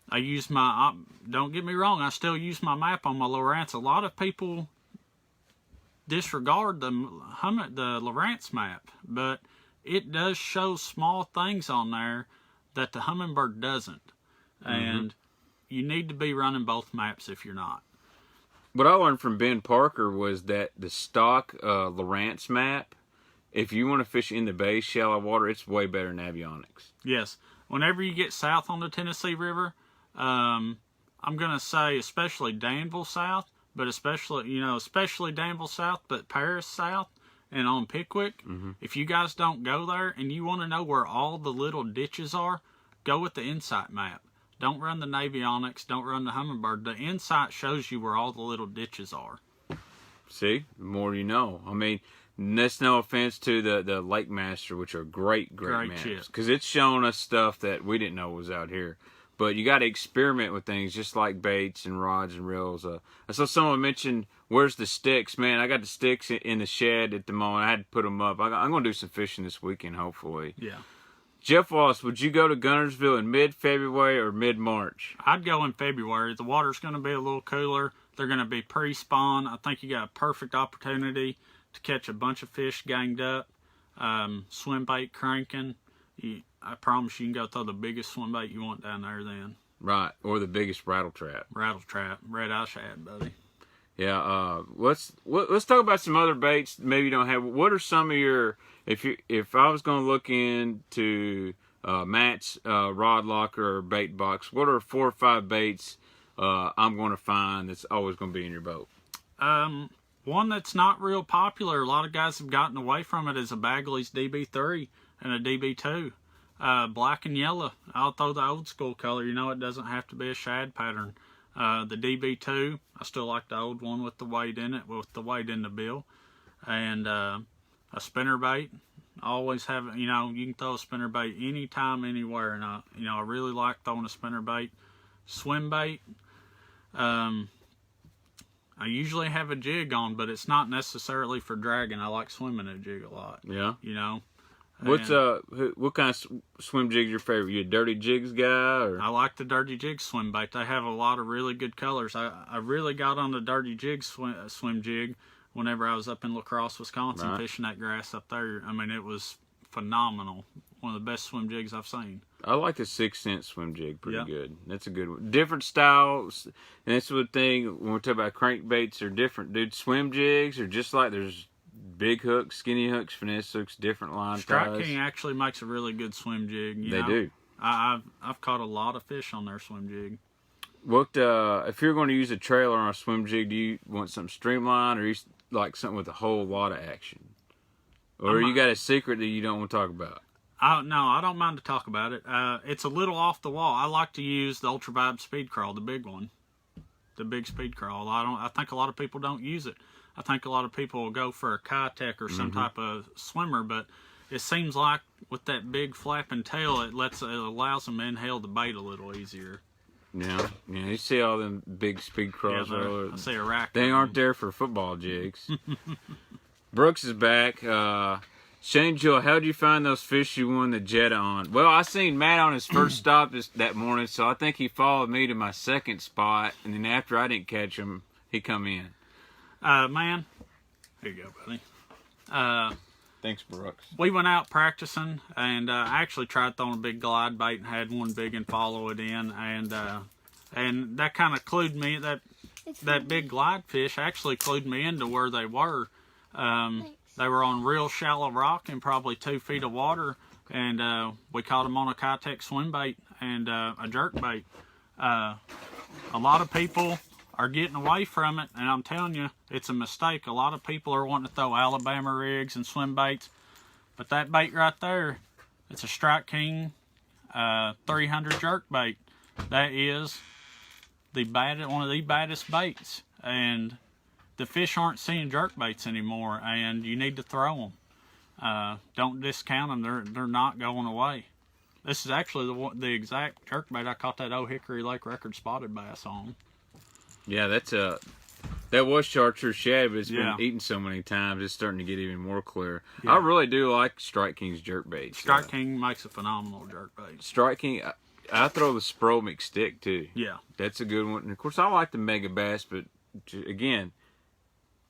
I use my, don't get me wrong, I still use my map on my Lowrance. A lot of people disregard the Lowrance map, but it does show small things on there that the Humminbird doesn't. And you need to be running both maps if you're not.
What I learned from Ben Parker was that the stock Lowrance map, if you want to fish in the bay, shallow water, it's way better than avionics.
Yes. Whenever you get south on the Tennessee River, I'm going to say especially Danville South, but especially Danville South, but Paris South and on Pickwick, if you guys don't go there and you want to know where all the little ditches are, go with the Insight map. Don't run the Navionics, don't run the Humminbird. The Insight shows you where all the little ditches are.
See, the more you know. I mean, that's no offense to the Lake Master, which are great maps, because it's showing us stuff that we didn't know was out here. But you got to experiment with things, just like baits and rods and reels. I saw someone mention, where's the sticks? Man, I got the sticks in the shed at the moment. I had to put them up. I'm going to do some fishing this weekend, hopefully.
Yeah.
Jeff Wallace, would you go to Guntersville in mid-February or mid-March?
I'd go in February. The water's going to be a little cooler. They're going to be pre-spawn. I think you got a perfect opportunity to catch a bunch of fish ganged up, swim bait cranking. I promise you can go throw the biggest swim bait you want down there then.
Right, or the biggest rattle trap.
Rattle trap, red eye shad, buddy.
Yeah, let's talk about some other baits maybe you don't have. What are some of your, if I was going to look into Matt's rod locker or bait box, what are 4 or 5 baits I'm going to find that's always going to be in your boat?
One that's not real popular, a lot of guys have gotten away from it, is a Bagley's DB3 and a DB2. Black and yellow. I'll throw the old school color. It doesn't have to be a shad pattern. The DB2, I still like the old one with the weight in it, with the weight in the bill. And a spinnerbait. Always have, you can throw a spinnerbait anytime, anywhere. And I really like throwing a spinnerbait. Swimbait. I usually have a jig on, but it's not necessarily for dragging. I like swimming a jig a lot.
Yeah.
What
kind of swim jig is your favorite? You a dirty jigs guy? Or?
I like the dirty jig swim bait. They have a lot of really good colors. I really got on the dirty jig swim jig whenever I was up in La Crosse, Wisconsin, fishing that grass up there. I mean, it was phenomenal. One of the best swim jigs I've seen.
I like the 6 cent swim jig pretty good. That's a good one. Different styles, and that's the thing when we talk about crankbaits are different. Dude, swim jigs are just like there's big hooks, skinny hooks, finesse hooks, different line ties.
Strike King actually makes a really good swim jig.
They do.
I've caught a lot of fish on their swim jig.
What if you're going to use a trailer on a swim jig? Do you want something streamlined, or you like something with a whole lot of action, or you got a secret that you don't want to talk about?
No, I don't mind to talk about it. It's a little off the wall. I like to use the Ultra Vibe Speed Crawl, the big one, the big Speed Crawl. I think a lot of people don't use it. I think a lot of people will go for a Kitech or some type of swimmer, but it seems like with that big flapping tail, it allows them to inhale the bait a little easier.
Yeah. You see all them big Speed Crawls.
I see a rack.
They aren't there for football jigs. Brooks is back. Shane Jewell, how'd you find those fish you won the Jetta on? Well, I seen Matt on his first stop that morning, so I think he followed me to my second spot, and then after I didn't catch him, he come in.
Man, here you go, buddy.
Thanks, Brooks.
We went out practicing, and I actually tried throwing a big glide bait and had one big and follow it in, and that kind of clued me, that big glide fish actually clued me into where they were. They were on real shallow rock in probably 2 feet of water, and we caught them on a Kitech swim bait and a jerk bait. A lot of people are getting away from it, and I'm telling you, it's a mistake. A lot of people are wanting to throw Alabama rigs and swim baits, but that bait right there, It's a Strike King 300 jerkbait. That is one of the baddest baits, and the fish aren't seeing jerkbaits anymore, and you need to throw them. Don't discount them; they're not going away. This is actually the exact jerkbait I caught that old Hickory Lake record spotted bass on.
Yeah, that was chartreuse shad, but it's
Yeah.
been eaten so many times, it's starting to get even more clear.
Yeah.
I really do like Strike King's jerkbait.
Strike King makes a phenomenal jerkbait.
Strike King, I throw the Spro McStick too.
Yeah.
That's a good one. And of course, I like the Mega Bass, but again,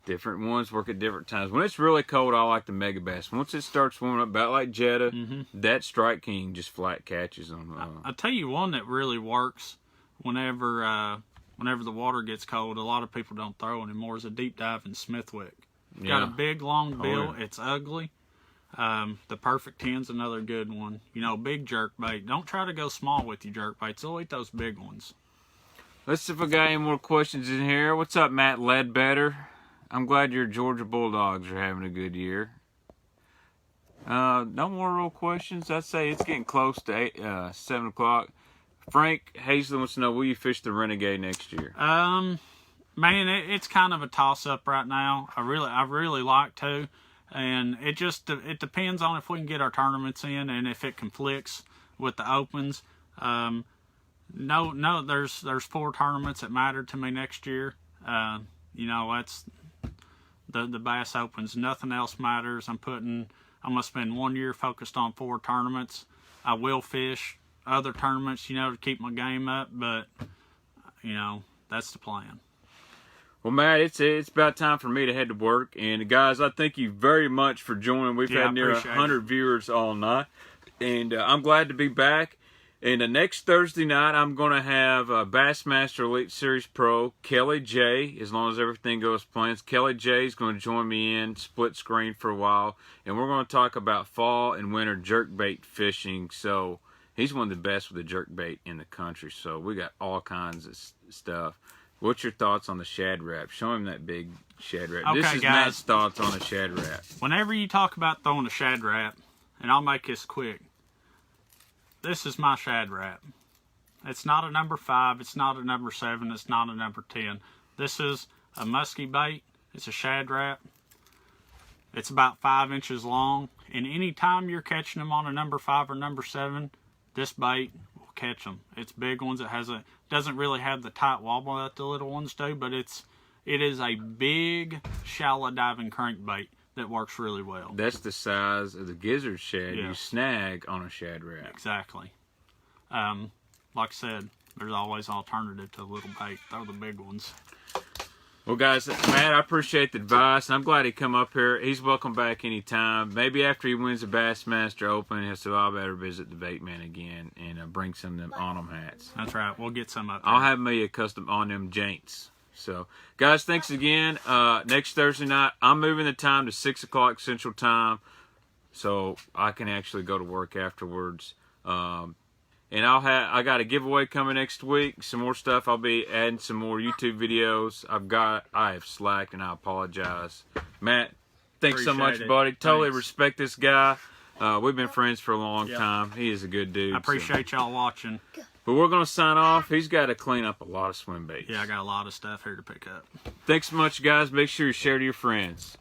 different ones work at different times. When it's really cold, I like the Mega Bass. Once it starts warming up, about like Jetta, that Strike King just flat catches them.
I'll tell you one that really works whenever the water gets cold. A lot of people don't throw anymore. Is a deep diving Smithwick. Got a big long bill.
Yeah.
It's ugly. The Perfect 10's another good one. You know, big jerkbait. Don't try to go small with your jerkbaits. They'll eat those big ones.
Let's see if I got any more questions in here. What's up, Matt Ledbetter? I'm glad your Georgia Bulldogs are having a good year. No more real questions. I'd say it's getting close to 7 o'clock. Frank Hazley wants to know, will you fish the Renegade next year?
Man, it's kind of a toss-up right now. I really like to, and it depends on if we can get our tournaments in and if it conflicts with the opens. No, there's 4 tournaments that matter to me next year. You know, that's the Bass Opens. Nothing else matters. I'm gonna spend 1 year focused on 4 tournaments. I will fish other tournaments, you know, to keep my game up, but you know, that's the plan.
Well, Matt, it's about time for me to head to work. And guys, I thank you very much for joining. We've had near 100 viewers all night, and I'm glad to be back. And next Thursday night, I'm going to have Bassmaster Elite Series Pro Kelly J. As long as everything goes plans, Kelly J is going to join me in split screen for a while, and we're going to talk about fall and winter jerkbait fishing. So he's one of the best with the jerkbait in the country. So we got all kinds of stuff. What's your thoughts on the Shad Rap? Show him that big Shad Rap.
Okay,
this is
guys.
Matt's thoughts on the Shad Rap.
Whenever you talk about throwing a Shad Rap, and I'll make this quick, this is my Shad Rap. It's not a number 5, it's not a number 7, it's not a number 10. This is a musky bait. It's a Shad Rap. It's about 5 inches long, and any time you're catching them on a number 5 or number 7, this bait will catch them. It's big ones. It doesn't really have the tight wobble that the little ones do, but it is a big shallow diving crankbait that works really well.
That's the size of the gizzard shad
Yeah.
you snag on a Shad Rap.
Exactly. Like I said, there's always an alternative to the little bait. Throw the big ones.
Well, guys, Matt, I appreciate the advice. I'm glad he come up here. He's welcome back anytime. Maybe after he wins the Bassmaster Open, he'll say, I better visit the Baitman again and bring some of them on-them hats.
That's right. We'll get some up there.
I'll have me a custom on them Jaints. So, guys, thanks again. Next Thursday night, I'm moving the time to 6 o'clock Central Time, so I can actually go to work afterwards. And I got a giveaway coming next week. Some more stuff. I'll be adding some more YouTube videos. I have slacked, and I apologize. Matt, thanks so much, buddy. Totally respect this guy. We've been friends for a long time. He is a good dude.
I appreciate y'all watching.
But we're going to sign off. He's got to clean up a lot of swim baits.
Yeah, I got a lot of stuff here to pick up.
Thanks so much, guys. Make sure you share to your friends.